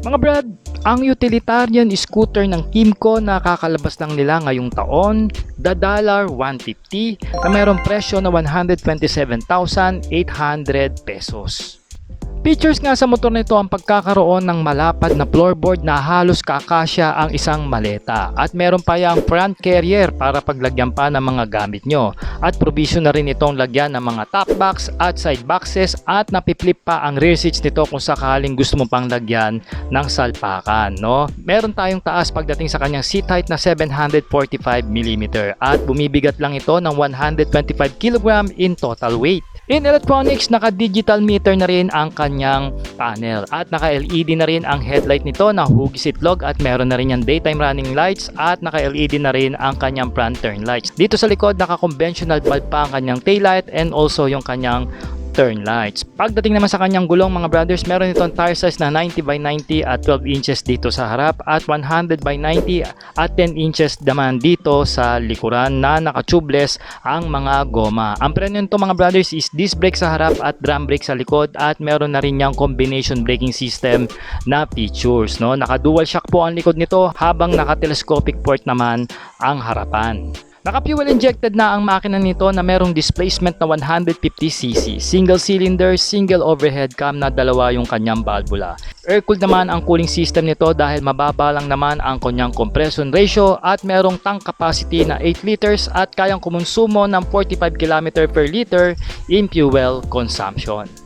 Mga brad, ang utilitarian scooter ng Kymco na kakalabas lang nila ngayong taon, the $150 na mayroong presyo na 127,800 pesos. Features nga sa motor nito ang pagkakaroon ng malapad na floorboard na halos kakasya ang isang maleta at meron pa yung front carrier para paglagyan pa ng mga gamit nyo at provision na rin itong lagyan ng mga top box at side boxes at napiflip pa ang rear seats nito kung sakaling gusto mo pang lagyan ng salpakan, no? Meron tayong taas pagdating sa kanyang seat height na 745mm at bumibigat lang ito ng 125 kg in total weight. In electronics, naka-digital meter na rin ang kanyang panel at naka-LED na rin ang headlight nito na hugis itlog at meron na rin yung daytime running lights at naka-LED na rin ang kanyang front turn lights. Dito sa likod, naka-conventional bulb pa ang kanyang taillight and also yung kanyang turn lights. Pagdating naman sa kanyang gulong mga brothers, meron itong tire size na 90x90 at 12 inches dito sa harap at 100x90 at 10 inches naman dito sa likuran na naka-tubeless ang mga goma. Ang preno nito mga brothers is disc brake sa harap at drum brake sa likod at meron na rin yung combination braking system na features, no? Naka-dual shock po ang likod nito habang naka-telescopic port naman ang harapan. Naka-fuel injected na ang makina nito na merong displacement na 150cc, single cylinder, single overhead cam na dalawa yung kanyang valvula. Air-cooled naman ang cooling system nito dahil mababa lang naman ang kanyang compression ratio at merong tank capacity na 8 liters at kayang kumonsumo ng 45 km per liter in fuel consumption.